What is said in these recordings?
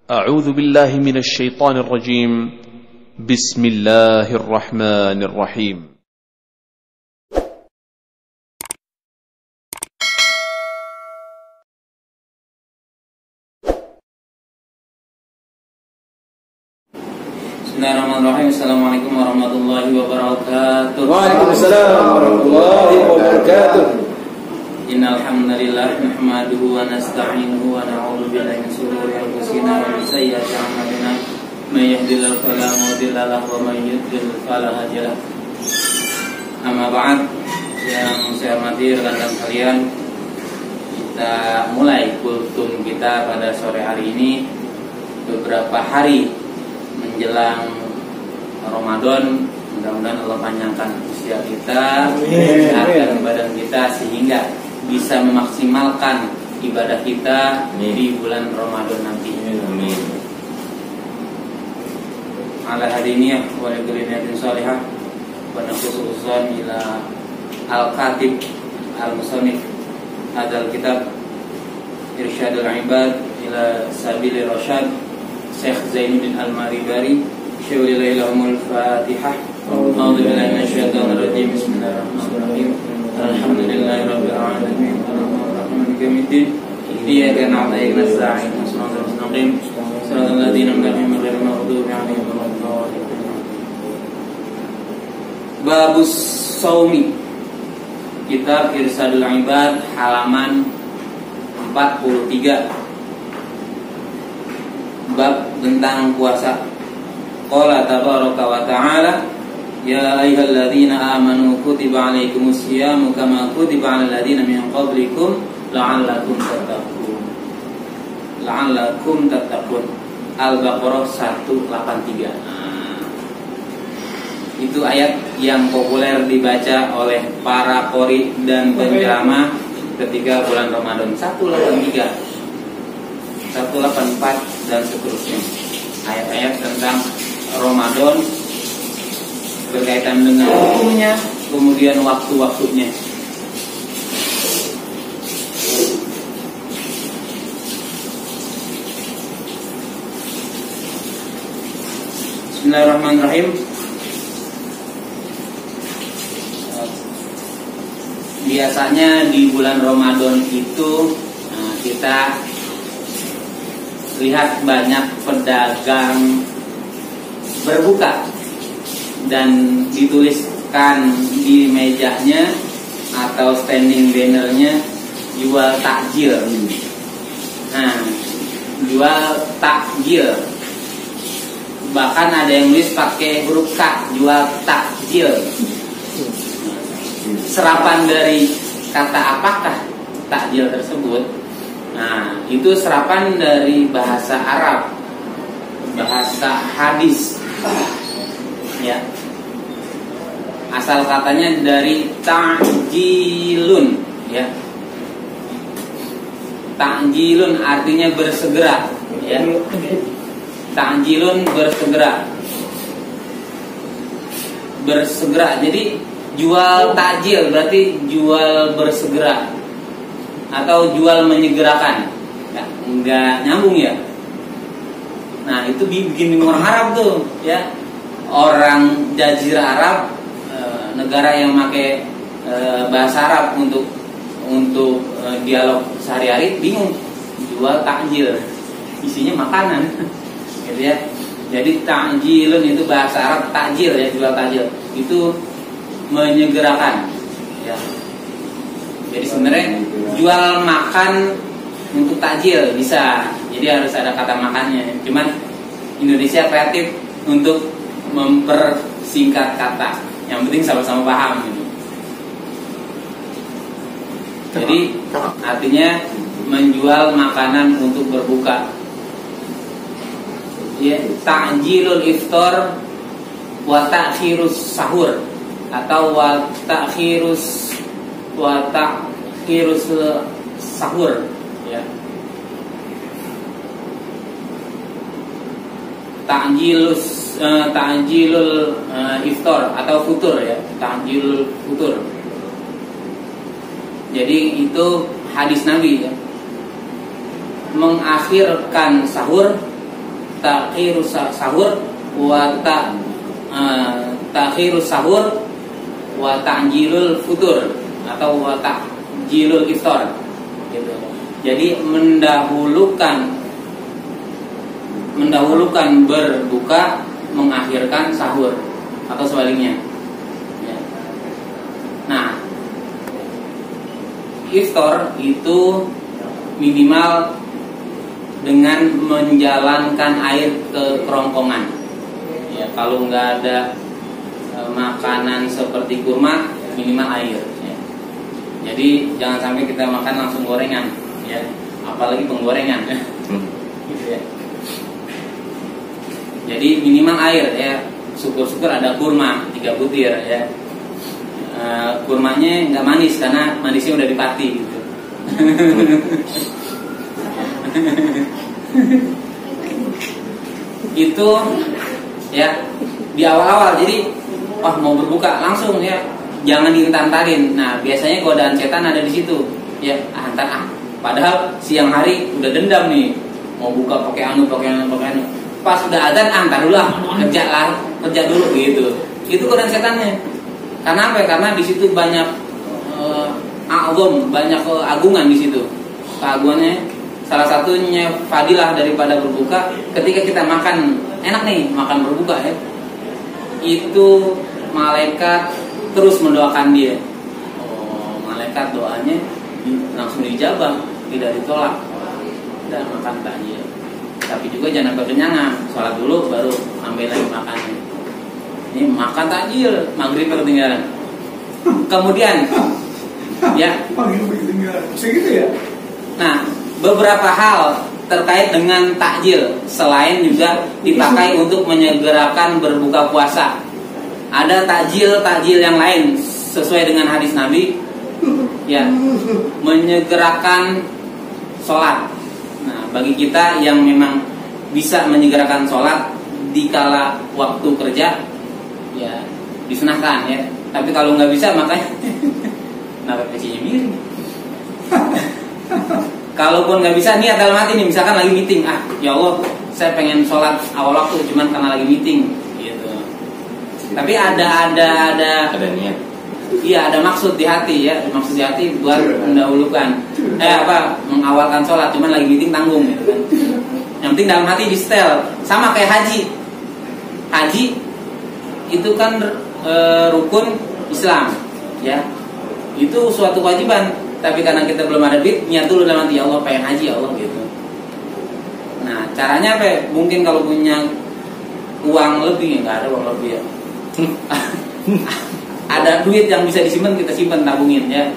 أعوذ بالله من الشيطان الرجيم. بسم الله الرحمن الرحيم. Bismillahirrahmanirrahim. Assalamualaikum warahmatullahi wabarakatuh. Waalaikumsalam warahmatullahi wabarakatuh. Innal hamdalillah nahmaduhu wa nasta'inuhu wa na'udzu billahi min shururi anfusina wa min sayyiati a'malina. May yahdihillahu fala mudilla lahu wa may yudlil fala hadiya lahu. Amma ba'd, yang saya hormati rekan-rekan sekalian, kita mulai kultum kita pada sore hari ini. Beberapa hari menjelang Ramadan, mudah-mudahan Allah panjangkan usia kita, sehatkan badan kita sehingga bisa memaksimalkan ibadah kita di bulan Ramadan nanti. Amin. Ala hadiniyah wa liqulinatin salihah wa nafsusan ila al-katib al-musannif hadzal kitab Irsyadul Ibad ila Sabili Rasyad Syekh Zainuddin Al-Maribari. Syawlillahil Fatihah. A'udzu billahi minasyaitonir rajim. Bismillahirrahmanirrahim. Alhamdulillahirabbil alamin. Arrahmanir rahim. Iyyaka na'budu wa iyyaka nasta'in. Shiratal mustaqim. Shiratal ladzina an'amta 'alaihim ghairil maghdubi 'alaihim waladdallin. Babus Shaumi. Kitab Irsyadul Ibad halaman 43. Bab tentang puasa. Qala tabaraka wa ta'ala, ya ayyuhalladzina amanu kutiba 'alaikumus syiyamu kama kutiba 'alal ladzina min qablikum la'allakum tattaqun. La'allakum tattaqun. Al-Baqarah 183. Itu ayat yang populer dibaca oleh para qori dan penceramah ketika bulan Ramadan. 183, 184 dan seterusnya. Ayat-ayat tentang Ramadan berkaitan dengan hukumnya, kemudian waktu-waktunya. Bismillahirrahmanirrahim. Biasanya di bulan Ramadan itu kita lihat banyak pedagang berbuka dan dituliskan di mejanya atau standing bannernya jual takjil. Nah, jual takjil. Bahkan ada yang nulis pakai huruf K, jual takjil. Serapan dari kata apakah takjil tersebut? Nah, itu serapan dari bahasa Arab, bahasa hadis. Ya. Asal katanya dari ta'jilun, ya. Ta'jilun artinya bersegera, ya. Ta'jilun bersegera. Bersegera. Jadi jual takjil berarti jual bersegera atau jual menyegerakan. Enggak nyambung ya. Nah, itu bikin bingung orang Arab tuh, ya. Orang Jazirah Arab, negara yang pakai bahasa Arab untuk dialog sehari-hari, bingung jual takjil, isinya makanan, gitu ya. Jadi takjilun itu bahasa Arab, takjil ya, jual takjil itu menyegerakan, ya. Jadi sebenarnya jual makan untuk takjil bisa, jadi harus ada kata makannya. Cuman Indonesia kreatif untuk mempersingkat kata. Yang penting sama-sama paham gitu. Jadi artinya menjual makanan untuk berbuka. Ya, ta'jilul iftar wa ta'khirus sahur atau wa ta'khirus sahur, ya. Ta'jilul iftar atau futur, ya. Ta'jilul futur. Jadi itu hadis Nabi, ya. Mengakhirkan sahur takhirus sahur takhirus sahur wa ta'jilul futur atau wa ta'jilul iftar gitu. Jadi mendahulukan berbuka, mengakhirkan sahur atau sebaliknya ya. Nah, iftar itu minimal dengan menjalankan air ke kerongkongan ya. Kalau nggak ada makanan seperti kurma, minimal air ya. Jadi jangan sampai kita makan langsung gorengan ya, apalagi penggorengan ya. Gitu ya. Jadi minimal air ya. Syukur-syukur ada kurma 3 butir ya. Kurmanya nggak manis karena manisnya udah dipati gitu. Itu ya di awal-awal. Jadi mau berbuka langsung ya, jangan diintar-intarin. Nah, biasanya godaan setan ada di situ ya. Padahal siang hari udah dendam nih, mau buka pakai anu. Pas udah azan, antar dulu lah, kerja dulu gitu. Itu godaan setannya. Karena apa? Karena di situ banyak banyak keagungan di situ. Keagungannya salah satunya fadilah daripada berbuka. Ketika kita makan enak nih, makan berbuka ya, itu malaikat terus mendoakan dia. Malaikat doanya langsung dijabah, tidak ditolak. Dan makan takjil. Tapi juga jangan berkenyangan, sholat dulu baru ambil lagi makannya. Ini makan takjil, maghrib ketinggalan. Kemudian ya, segitu ya. nah, beberapa hal terkait dengan takjil selain juga dipakai untuk menyegerakan berbuka puasa. Ada takjil yang lain sesuai dengan hadis Nabi ya, menyegerakan sholat. Nah, bagi kita yang memang bisa menyegerakan sholat di kala waktu kerja ya disunahkan ya. Tapi kalau nggak bisa makanya kenapa PC-nya miring? Kalaupun nggak bisa, niat dalam hati nih, misalkan lagi meeting, ya Allah, saya pengen sholat awal waktu, cuman karena lagi meeting, gitu. Tapi ada niat. Iya, ada maksud di hati ya, maksud di hati buat mendahulukan, mengawalkan sholat, cuman lagi meeting tanggung, gitu kan. Yang penting dalam hati di setel, sama kayak haji. Haji itu kan rukun Islam, ya. Itu suatu kewajiban. Tapi karena kita belum ada duit, niat dulu dalam hati, ya Allah pengen haji, ya Allah gitu. Nah, caranya apa? Mungkin kalau punya uang lebih, nggak ada uang lebih ya. Ada duit yang bisa disimpan, kita simpan, tabungin ya.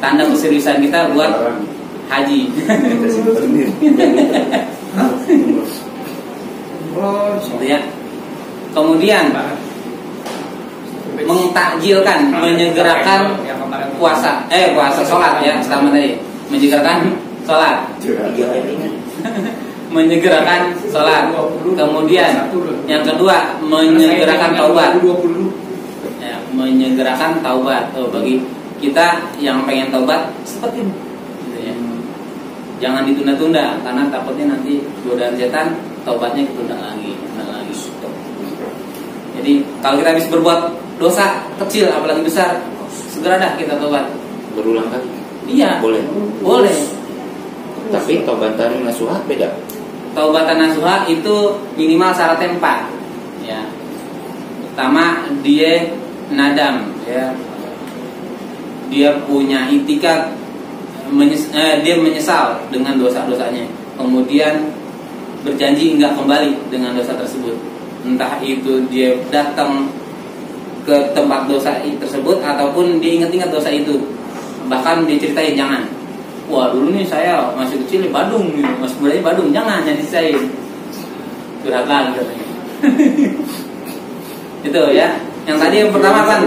Tanda keseriusan kita buat haji. Gitu ya. Kemudian mengtakjilkan, menyegerakan puasa sholat ya, selama tadi menyegerakan sholat, menyegerakan sholat. Kemudian yang kedua menyegerakan taubat ya, menyegerakan taubat. Bagi kita yang pengen taubat seperti itu gitu ya. Jangan ditunda-tunda karena takutnya nanti godaan setan, taubatnya ketunda lagi. Jadi kalau kita habis berbuat dosa kecil apalagi besar, segera dah kita tobat. Berulang kali? Iya. Boleh. Tapi taubatan nasuha beda. Taubatan nasuha itu minimal syaratnya 4. Ya. Pertama, dia nadam, ya. Dia punya itikad, dia menyesal dengan dosa-dosanya. Kemudian berjanji enggak kembali dengan dosa tersebut. Entah itu dia datang ke tempat dosa tersebut ataupun dia ingat-ingat dosa itu. Bahkan dia ceritain, jangan, wah dulu nih saya masih kecil di Badung gitu, masih budaya Badung, jangan diceritain. Curhat lagi katanya. Itu ya. Yang tadi yang pertama kan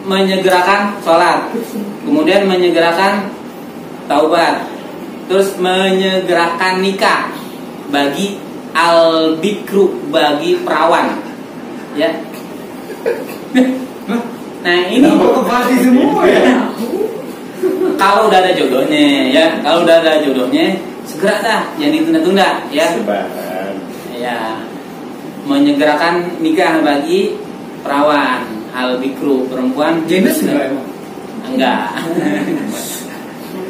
menyegerakan sholat, kemudian menyegerakan taubat, terus menyegerakan nikah bagi al-bikru, bagi perawan ya. Nah ini semua ya. Kalau udah ada jodohnya ya, kalau udah ada jodohnya segera dah, jangan ditunda-tunda ya. Sebaran. Ya, menyegerakan nikah bagi perawan, al-bikru, perempuan. Jenis enggak emang? Enggak.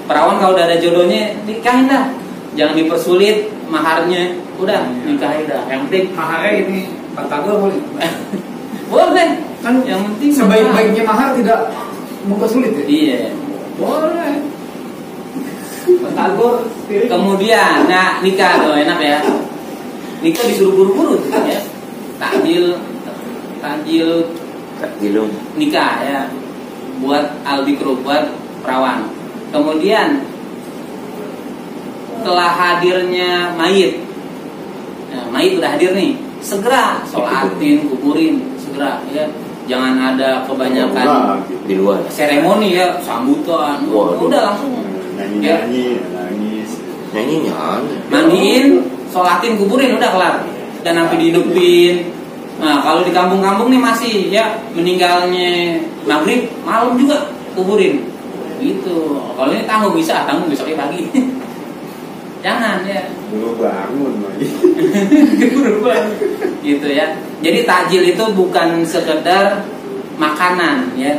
Perawan kalau udah ada jodohnya nikahin dah. Jangan dipersulit maharnya. Udah, nikahin dah. Yang penting Maharnya ini Batagor boleh. boleh. Kan Yang penting sebaik-baiknya mahar tidak mempersulit ya? Iya. Boleh. Batagor. Kemudian, nah nikah tuh enak ya. Nikah disuruh buru-buru tuh ya. Takjil Takjilum. nikah ya. Buat al-bikru, buat perawan. Kemudian setelah hadirnya mayit, nah, mayit udah hadir nih, segera sholatin, kuburin, segera ya. Jangan ada kebanyakan Di luar. seremoni ya, sambutan. Waduh. Udah langsung Nyanyi. mandiin, sholatin, kuburin, udah kelar. Dan sampai dihidupin. Nah, kalau di kampung-kampung nih masih ya, meninggalnya maghrib, malam juga kuburin. Gitu. Kalau ini tangguh besoknya pagi. Jangan ya. Belum bangun lagi. Gitu ya. Jadi takjil itu bukan sekedar makanan ya.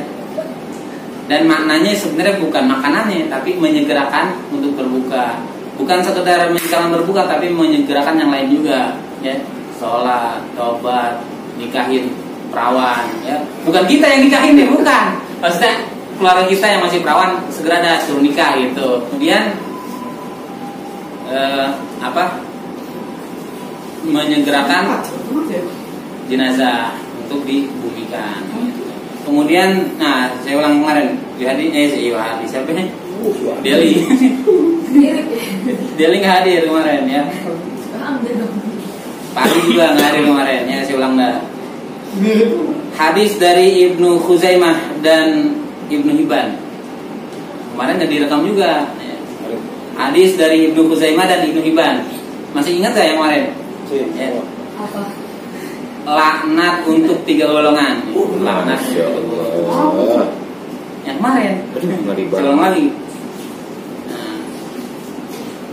Dan maknanya sebenarnya bukan makanannya, tapi menyegerakan untuk berbuka. Bukan sekedar menyegerakan berbuka, tapi menyegerakan yang lain juga ya. Sholat, tobat, nikahin perawan ya. Bukan kita yang nikahin deh, bukan. Maksudnya keluarga kita yang masih perawan segera dah suruh nikah gitu. Kemudian menyegerakan jenazah untuk dibumikan. Kemudian, nah saya ulang kemarin siapa nih? Deli nggak hadir kemarin ya. Pagi juga nggak hadir kemarin ya, saya ulang dah. Hadis dari Ibnu Khuzaimah dan Ibnu Hibban. Kemarin udah direkam juga. Hadis dari Ibnu Khuzaimah dan Ibnu Hibban. Masih ingat gak yang kemarin? Ya. Apa? Laknat untuk 3 golongan. Laknat. Yang kemarin. Ulang lagi. Nah,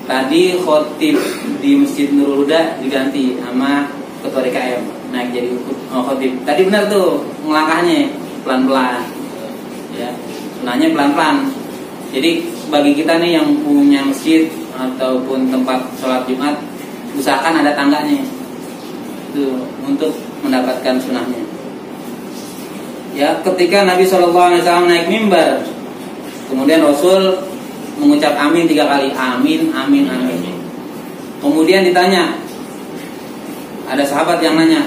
tadi khotib di Masjid Nurul Huda diganti sama ketua DKM. Naik jadi khotib. Tadi benar tuh ngelangkahnya pelan-pelan. Ya, sunahnya pelan-pelan. Jadi bagi kita nih yang punya masjid ataupun tempat sholat Jumat, usahakan ada tangganya itu untuk mendapatkan sunahnya. Ya, ketika Nabi SAW naik mimbar, kemudian Rasul mengucap amin 3 kali, amin, amin, amin. Kemudian ditanya, ada sahabat yang nanya,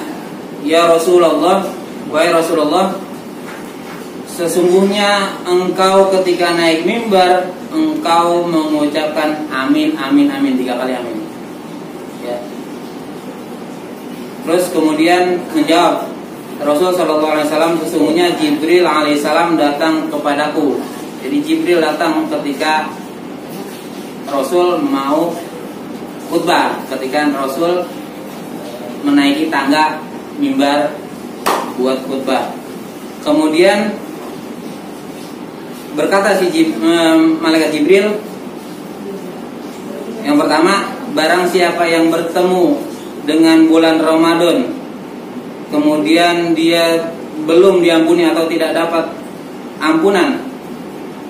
ya Rasulullah, wahai Rasulullah, sesungguhnya engkau ketika naik mimbar, engkau mengucapkan amin, amin, amin 3 kali amin. Ya. Terus kemudian menjawab Rasul SAW, sesungguhnya Jibril alaihissalam datang kepadaku. Jadi Jibril datang ketika Rasul mau khutbah, ketika Rasul menaiki tangga mimbar buat khutbah. Kemudian berkata malaikat Jibril, yang pertama, barang siapa yang bertemu dengan bulan Ramadan, kemudian dia belum diampuni atau tidak dapat ampunan,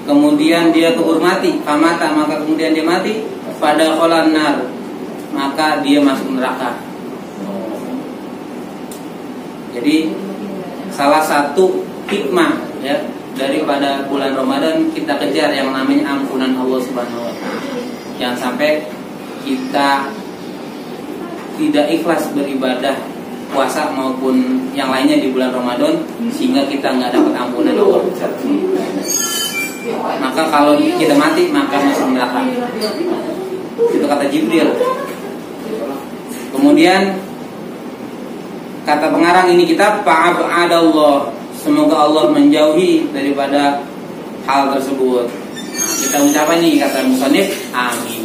kemudian dia kubur mati, famata, maka kemudian dia mati, pada kholan nar, maka dia masuk neraka. Jadi salah satu hikmah ya daripada bulan Ramadan, kita kejar yang namanya ampunan Allah Subhanahu wa taala. Jangan sampai kita tidak ikhlas beribadah puasa maupun yang lainnya di bulan Ramadan sehingga kita nggak dapat ampunan Allah. Maka kalau kita mati maka masuk neraka. Itu kata Jibril. Kemudian kata pengarang ini kitab, fa'abadallah, semoga Allah menjauhi daripada hal tersebut. Nah, kita ucapkan nih kata musannif, amin.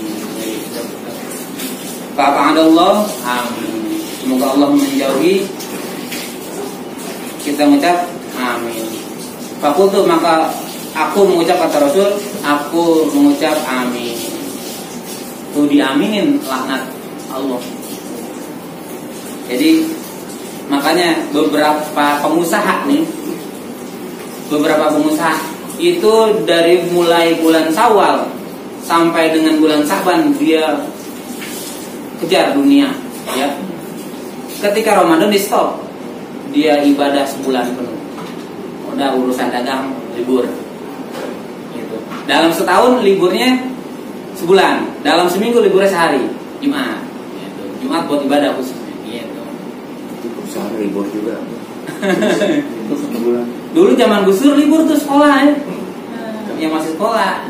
Fa'abadallah, amin. Semoga Allah menjauhi. Kita mengucap amin. Fakultu, maka aku mengucap, kata Rasul, aku mengucap amin. tuh diaminin laknat Allah. Jadi makanya beberapa pengusaha itu dari mulai bulan Syawal sampai dengan bulan Syaban dia kejar dunia, ya. Ketika Ramadan di stop, dia ibadah sebulan penuh. Udah urusan dagang libur. Gitu. Dalam setahun liburnya sebulan, dalam seminggu liburnya sehari, Jumat. Gitu. Jumat buat ibadah khususnya. Gitu. Itu perusahaan libur juga. Itu 1 bulan. Dulu zaman Gus Dur libur tuh sekolah, ya. Yang masih sekolah,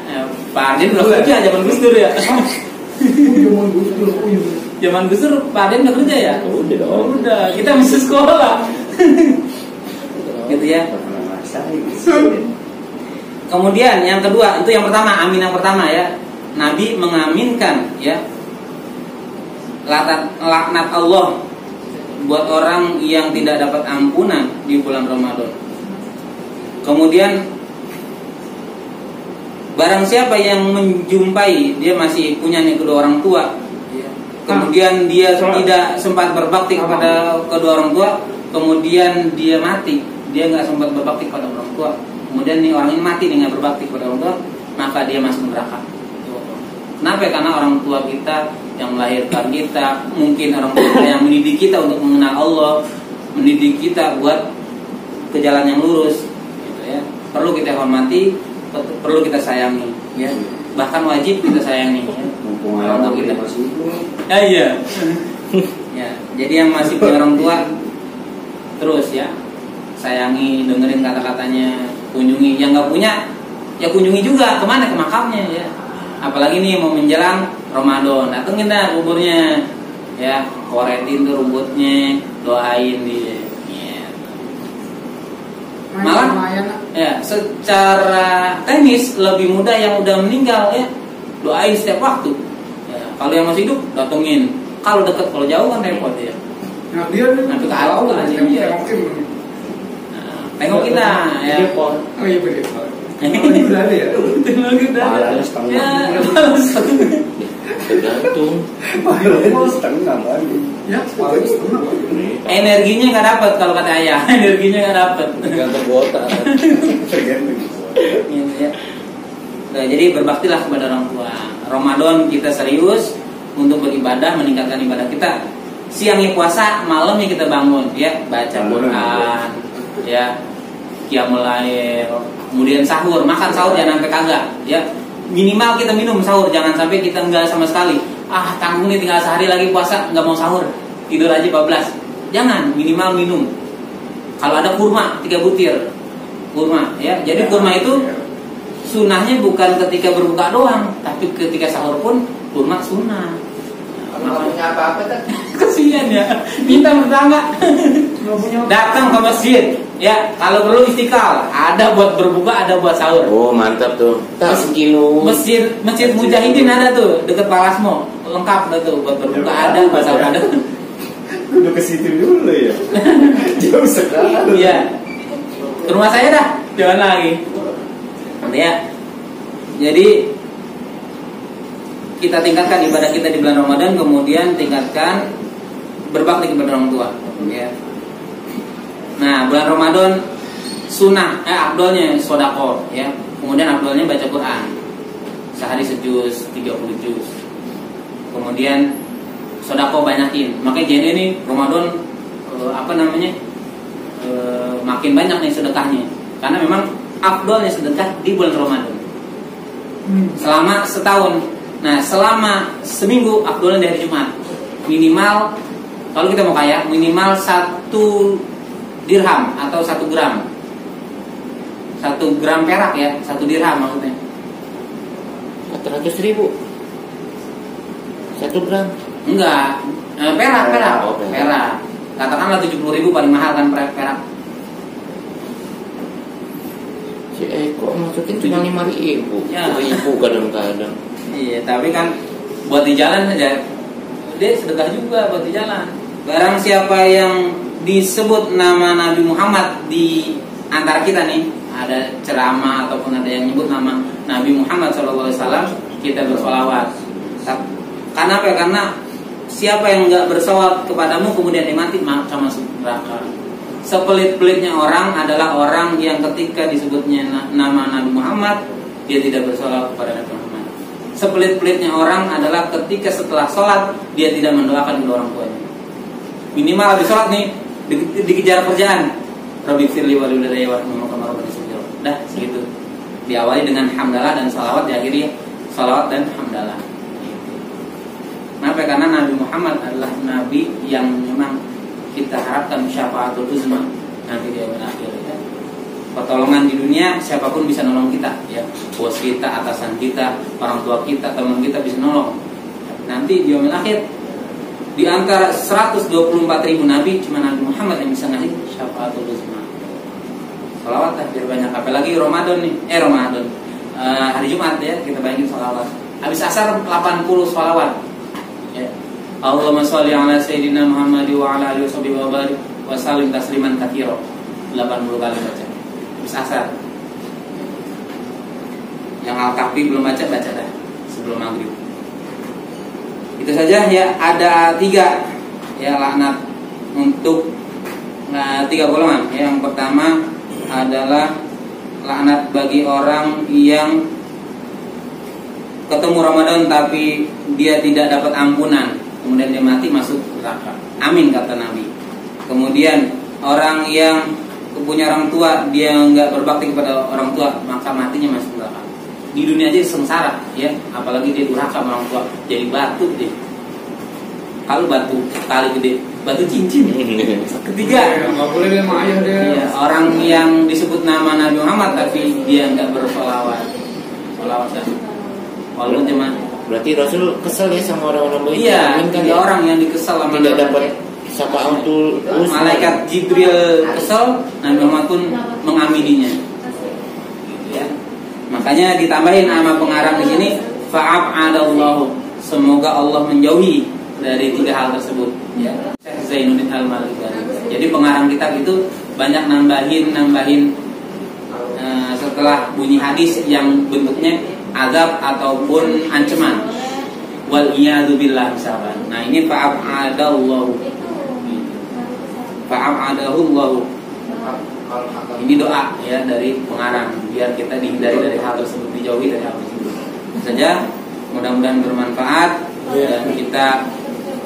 Pak Ardin udah kerja zaman Gus Dur ya. Zaman Gus Dur Pak Ardin udah kerja ya. Udah dong. Udah, kita masih sekolah. Gitu ya. Kemudian yang kedua, itu yang pertama, amin yang pertama ya. Nabi mengaminkan ya laknat Allah buat orang yang tidak dapat ampunan di bulan Ramadan. Kemudian barang siapa yang menjumpai dia masih punya nih kedua orang tua, kemudian dia tidak sempat berbakti kepada kedua orang tua, kemudian dia mati, dia nggak sempat berbakti kepada orang tua, kemudian nih orang ini mati nih nggak berbakti kepada orang tua, maka dia masuk neraka. Kenapa? Karena orang tua kita yang melahirkan kita, mungkin orang tua kita yang mendidik kita untuk mengenal Allah, mendidik kita buat ke jalan yang lurus, gitu ya. Perlu kita hormati, perlu kita sayangi, ya. Bahkan wajib kita sayangi, ya. Orang tua kita. Ya, iya. Ya, jadi yang masih punya orang tua terus ya sayangi, dengerin kata-katanya, kunjungi. Yang nggak punya, ya kunjungi juga, kemana, ke makamnya ya. Apalagi nih mau menjelang Ramadan, datengin dah kuburnya, ya, koretin tuh rumputnya, doain dia. Ya. Malah, ya, secara teknis lebih mudah yang udah meninggal ya, doain setiap waktu. Ya, kalau yang masih hidup, datengin. Kalau deket, kalau jauh kan repot ya. Nah dia nanti ke alam aja dia. Tengok kita ya. Oh iya betul. Teknologi udah ada ya. Teknologi udah ada. Pahalanya setengah. Ya, Tergantung. Pahalanya setengah lagi. Ya, pahalanya setengah. energinya nggak dapat kalau kata ayah. Energinya nggak dapat. Tergantung kuota. Tergantung. Gitu ya. Nah, jadi berbaktilah kepada orang tua. Ramadan kita serius untuk beribadah, meningkatkan ibadah kita. Siangnya puasa, malamnya kita bangun, ya, baca Quran, ya, qiyamul lail, kemudian sahur, makan sahur jangan sampai kagak, ya. Minimal kita minum sahur, jangan sampai kita enggak sama sekali. Ah, tanggung nih tinggal sehari lagi puasa, enggak mau sahur, tidur aja 14. Jangan, minimal minum. Kalau ada kurma 3 butir, kurma, ya. Jadi kurma itu sunahnya bukan ketika berbuka doang, tapi ketika sahur pun kurma sunnah. Kalau nggak punya apa-apa kan? Kesian ya, minta bertangga. Datang ke masjid, ya. Kalau perlu Istiqlal, ada buat berbuka, ada buat sahur. Oh mantap tuh. Tak sekilo. Masjid Mujahidin ada tuh, deket Palasmo, lengkap dah tuh buat berbuka ada, buat sahur ada. Udah ke situ dulu ya. Jauh sekali. Iya. Ke rumah saya dah, jangan lagi. Ya. Jadi kita tingkatkan ibadah kita di bulan Ramadan, kemudian tingkatkan berbakti kepada orang tua, ya. Nah, bulan Ramadan sunnah, afdolnya sedekah, ya. Kemudian afdolnya baca Quran. Sehari sejuz, 30 juz. Kemudian sedekah banyakin. Makanya jadi ini Ramadan makin banyak nih sedekahnya. Karena memang afdolnya sedekah di bulan Ramadan. Selama setahun. Nah, selama seminggu afdolnya dari Jumat. Minimal kalau kita mau kaya, minimal 1 dirham atau 1 gram. 1 gram perak ya, 1 dirham maksudnya. 400.000. 1 gram. Enggak, perak. Oh, Perak. Katakanlah 70.000 paling mahal kan perak. Si Eko masukin cuma 5.000. Ya. 1.000 kadang-kadang. Iya, tapi kan buat di jalan saja. Dia sedekah juga buat di jalan. Barang siapa yang disebut nama Nabi Muhammad di antara kita nih, ada ceramah ataupun ada yang nyebut nama Nabi Muhammad SAW, kita bersolawat. Karena apa? Karena siapa yang nggak bersolawat kepadamu kemudian dia mati, maka masuk neraka. Sepelit-pelitnya orang adalah orang yang ketika disebutnya nama Nabi Muhammad dia tidak bersolawat kepada Nabi Muhammad. Sepelit-pelitnya orang adalah ketika setelah sholat dia tidak mendoakan kedua orang tuanya. Minimal habis sholat nih dikejar kerjaan. Rabbi firli walidayya warhamhuma kama rabbayani shaghira. Dah segitu. Diawali dengan hamdalah dan salawat, diakhiri salawat dan hamdalah. Kenapa? Karena Nabi Muhammad adalah Nabi yang memang kita harapkan syafaatul uzma nanti di akhir ya. Pertolongan di dunia siapapun bisa nolong kita ya. Bos kita, atasan kita, orang tua kita, teman kita bisa nolong. Nanti di akhir di antara 124.000 nabi cuma Nabi Muhammad yang bisa ngasih syafaatul uzma. Salawat lah biar banyak, apalagi Ramadan nih. Ramadan hari Jumat ya, kita banyakin salawat. Habis asar 80 salawat. Ya. Allahumma sholli ala sayyidina Muhammad wa ala alihi wa barik wa sallim tasliman katsira. 80 kali baca. Habis asar. Yang Al-Kahfi belum baca dah sebelum maghrib. Itu saja ya, ada 3 ya laknat untuk 3 golongan. Yang pertama adalah laknat bagi orang yang ketemu Ramadan tapi dia tidak dapat ampunan, kemudian dia mati masuk neraka. Amin kata Nabi. Kemudian orang yang punya orang tua dia nggak berbakti kepada orang tua maka matinya masuk neraka. Di dunia aja sengsara ya, apalagi dia durhaka sama orang tua, jadi batu deh. Kalau batu kali gede, batu cincin. Ketiga, nggak boleh dia sama ayah dia. ya, orang yang disebut nama Nabi Muhammad tapi dia nggak bersolawat. Solawat kan? Walaupun cuma. Berarti Rasul kesel ya sama orang-orang baik. Iya, kan ada orang yang dikesal sama tidak Nabi. dapat syafaatul uzma. Malaikat Jibril kesal, Nabi Muhammad pun mengamininya. Gitu ya. Makanya ditambahin nama pengarang di sini, fa'ab'adallahu. Semoga Allah menjauhi dari 3 hal tersebut. Ya. Syekh Zainuddin Al-Maliki. Jadi pengarang kitab itu banyak nambahin setelah bunyi hadis yang bentuknya azab ataupun ancaman. Wal iyadu billah misalkan. Nah ini fa'ab'adallahu. Fa'ab'adahullahu. Ini doa ya dari pengarang biar kita dihindari dari hal tersebut, dijauhi dari hal tersebut. Saja mudah-mudahan bermanfaat dan kita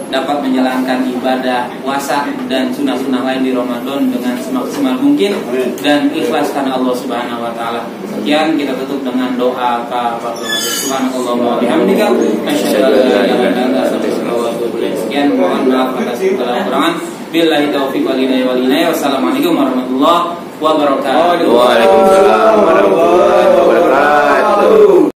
dapat menjalankan ibadah puasa dan sunnah-sunnah lain di Ramadan dengan semaksimal mungkin dan ikhlas karena Allah Subhanahu wa taala. Sekian kita tutup dengan doa subhanallah wa bihamdika asyhadu an la ilaha illa anta astaghfiruka wa atubu ilaik. Sekian, mohon maaf atas segala kekurangan. Billahi taufiq wal hidayah. Wassalamualaikum warahmatullahi wabarakatuh. Waalaikumsalam.